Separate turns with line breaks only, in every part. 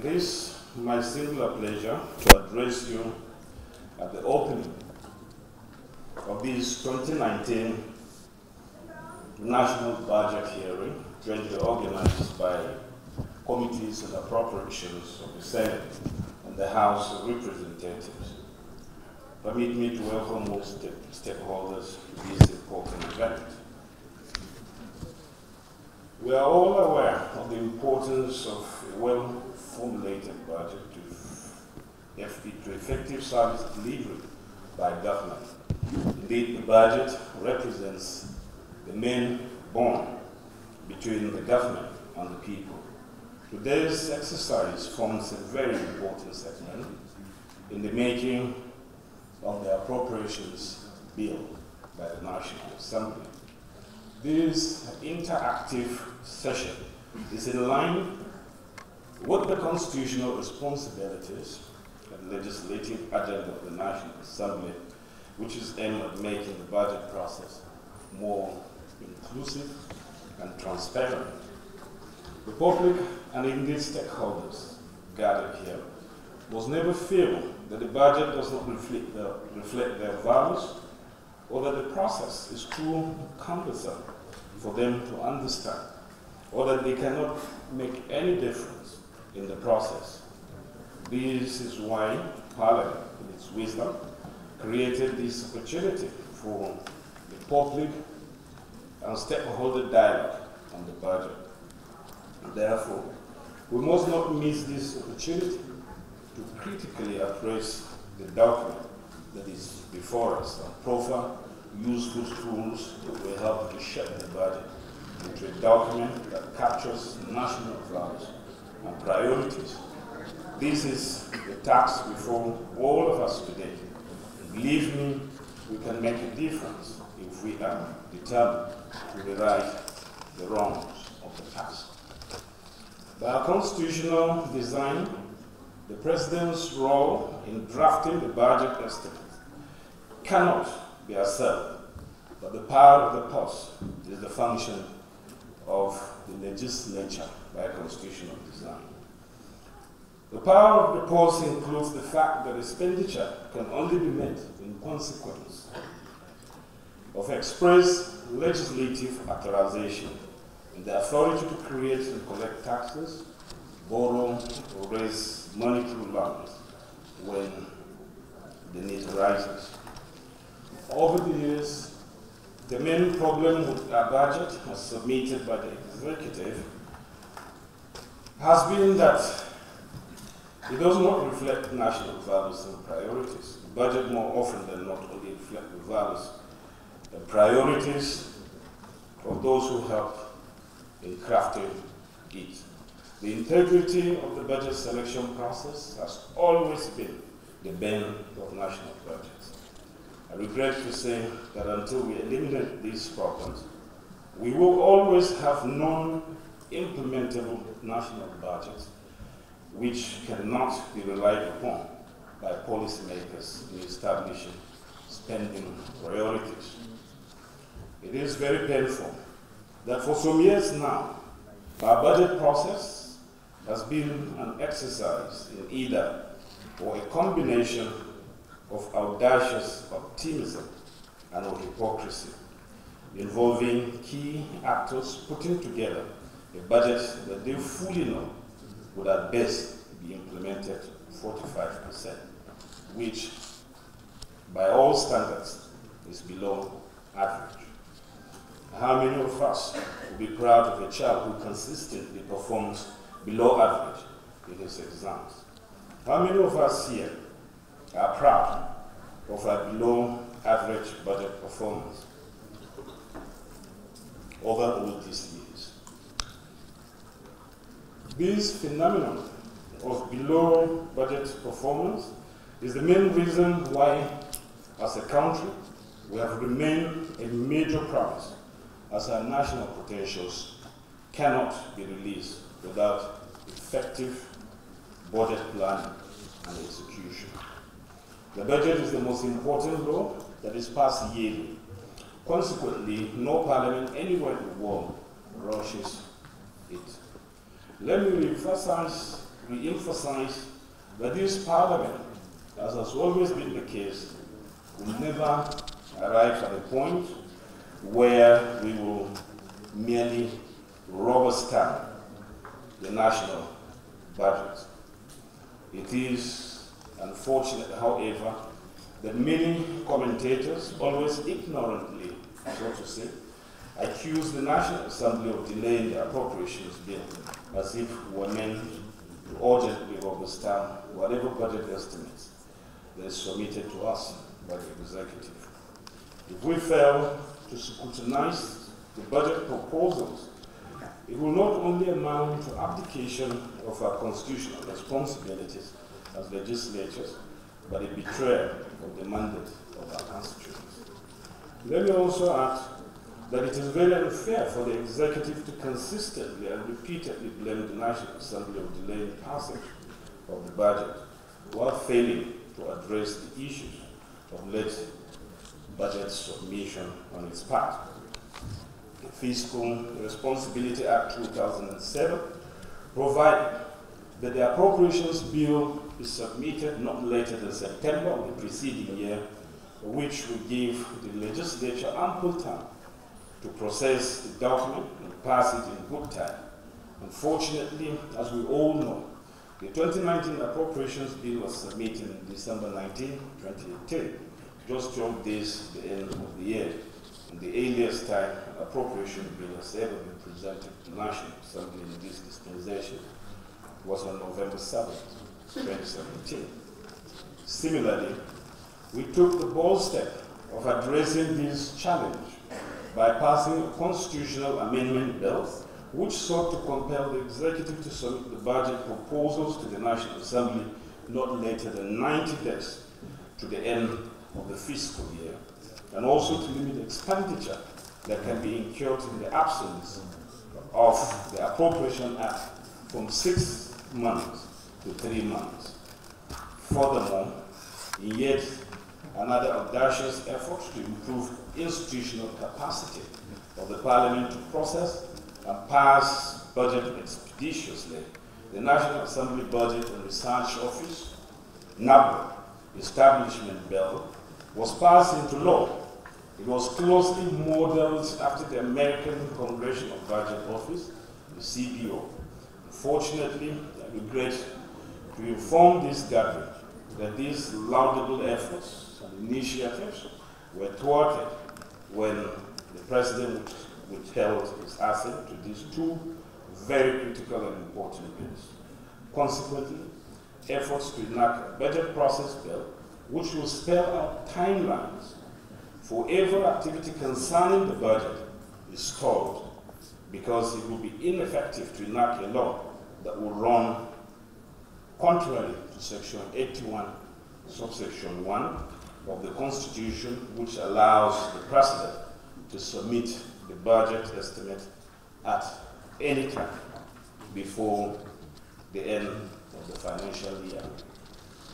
It is my singular pleasure to address you at the opening of this 2019 National Budget hearing, jointly organized by Committees on Appropriations of the Senate and the House of Representatives. Permit me to welcome all stakeholders to this important event. We are all aware of the importance of a well-formulated budget to effective service delivery by government. Indeed, the budget represents the main bond between the government and the people. Today's exercise forms a very important segment in the making of the appropriations bill by the National Assembly. This interactive session is in line with the constitutional responsibilities and legislative agenda of the National Assembly, which is aimed at making the budget process more inclusive and transparent. The public and indeed stakeholders gathered here must never feel that the budget does not reflect their values, or that the process is too cumbersome for them to understand, or that they cannot make any difference in the process. This is why Parliament, in its wisdom, created this opportunity for the public and stakeholder dialogue on the budget. Therefore, we must not miss this opportunity to critically address the document that is before us and proffer useful tools that will help to shape the budget into a document that captures national values and priorities. This is the task before all of us today. Believe me, we can make a difference if we are determined to rewrite the wrongs of the past. By our constitutional design, the President's role in drafting the budget estimate cannot be asserted, but the power of the purse is the function of the legislature by constitutional design. The power of the purse includes the fact that expenditure can only be made in consequence of express legislative authorization and the authority to create and collect taxes, borrow, or raise money through loans when the need arises. Over the years, the main problem with our budget, as submitted by the executive, has been that it does not reflect national values and priorities. The budget more often than not only reflects the values and priorities of those who help in crafting it. The integrity of the budget selection process has always been the bane of national budgets. I regret to say that until we eliminate these problems, we will always have non-implementable national budgets which cannot be relied upon by policymakers in establishing spending priorities. It is very painful that for some years now, our budget process has been an exercise in either or a combination of audacious optimism and of hypocrisy, involving key actors putting together a budget that they fully know would at best be implemented 45%, which by all standards is below average. How many of us would be proud of a child who consistently performs below average in his exams? How many of us here are proud of our below average budget performance over all these years? This phenomenon of below budget performance is the main reason why, as a country, we have remained a major province, as our national potentials cannot be released without effective budget planning and execution. The budget is the most important law that is passed yearly. Consequently, no parliament anywhere in the world rushes it. Let me reemphasize re-emphasize that this Parliament, as has always been the case, will never arrive at a point where we will merely rubber stamp the national budget. It is unfortunate, however, that many commentators, always ignorantly, so to say, accuse the National Assembly of delaying the appropriations bill as if we were meant to urgently rubber stamp whatever budget estimates that is submitted to us by the executive. If we fail to scrutinize the budget proposals, it will not only amount to abdication of our constitutional responsibilities as legislators, but a betrayal of the mandate of our constituents. Let me also add that it is very unfair for the executive to consistently and repeatedly blame the National Assembly of delaying passage of the budget while failing to address the issues of late budget submission on its part. The Fiscal Responsibility Act 2007 provided that the appropriations bill is submitted not later than September of the preceding year, which will give the legislature ample time to process the document and pass it in good time. Unfortunately, as we all know, the 2019 appropriations bill was submitted on December 19, 2018, just 12 days to the end of the year. And the earliest time an appropriation bill has ever been presented to the National Assembly in this dispensation was on November 7, 2017. Similarly, we took the bold step of addressing this challenge by passing a constitutional amendment bill which sought to compel the executive to submit the budget proposals to the National Assembly not later than 90 days to the end of the fiscal year, and also to limit expenditure that can be incurred in the absence of the Appropriation Act from 6 months to 3 months. Furthermore, in yet another audacious effort to improve institutional capacity of the Parliament to process and pass budget expeditiously, the National Assembly Budget and Research Office, NABO, Establishment Bill, was passed into law. It was closely modeled after the American Congressional Budget Office, the CBO. Unfortunately, I regret to inform this gathering that these laudable efforts and initiatives were thwarted when the President withheld his assent to these two very critical and important bills. Consequently, efforts to enact a budget process bill which will spell out timelines for every activity concerning the budget is stalled because it will be ineffective to enact a law that will run contrary to Section 81, subsection 1 of the Constitution, which allows the President to submit the budget estimate at any time before the end of the financial year.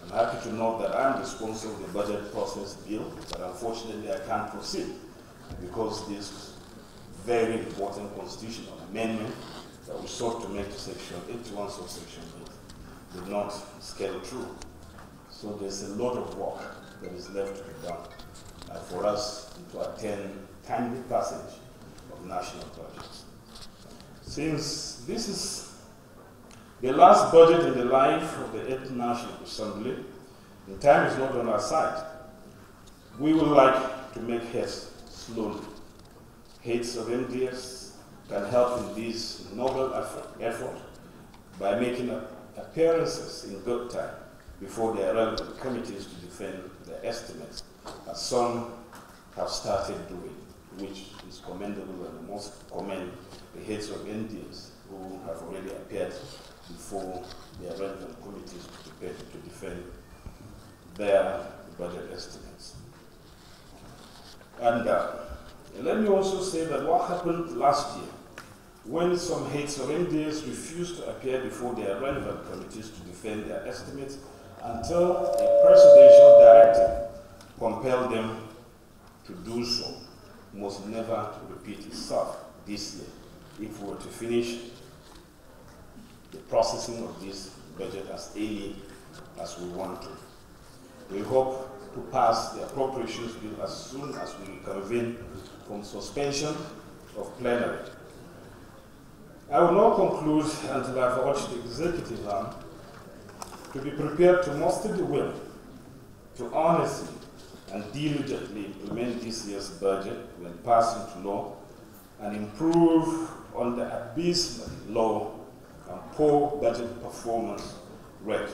I'm happy to note that I'm the sponsor of the budget process bill, but unfortunately I can't proceed because this very important constitutional amendment that we sought to make to Section 81, subsection 8 did not scale through. So there's a lot of work that is left to be done for us to attain timely passage of national budgets. Since this is the last budget in the life of the 8th National Assembly, and time is not on our side, we would like to make haste slowly. Heads of MDS can help in this noble effort by making appearances in good time before their relevant committees to defend their estimates, as some have started doing, which is commendable, and we must commend the heads of MDS who have already appeared before their relevant committees to defend their budget estimates. And let me also say that what happened last year, when some heads of MDS refused to appear before their relevant committees to defend their estimates until a presidential directive compelled them to do so, must never repeat itself this year if we were to finish the processing of this budget as early as we want to. We hope to pass the appropriations bill as soon as we convene from suspension of plenary. I will not conclude until I have urged the executive arm to be prepared to muster the will to honestly and diligently implement this year's budget when passed into law and improve on the abysmal low and poor budget performance rate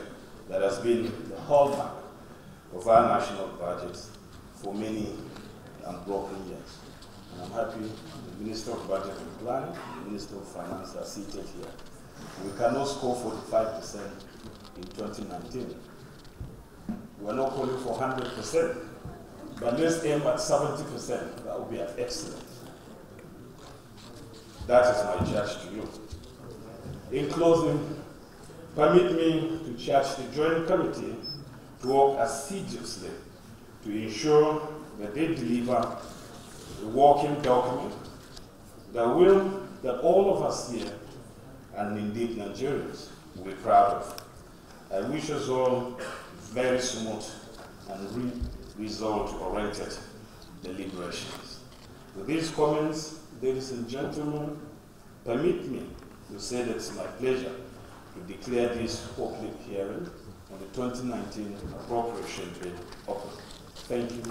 that has been the hallmark of our national budget for many unbroken years. And I'm happy the Minister of Budget and Planning and the Minister of Finance are seated here. We cannot score 45% in 2019. We're not calling for 100%, but let's aim at 70%. That would be excellent. That is my charge to you. In closing, permit me to charge the Joint Committee to work assiduously to ensure that they deliver a working document that all of us here, and indeed Nigerians, will be proud of. I wish us all very smooth and result-oriented deliberations. With these comments, ladies and gentlemen, permit me to say that it's my pleasure to declare this public hearing on the 2019 appropriation bill open. Thank you.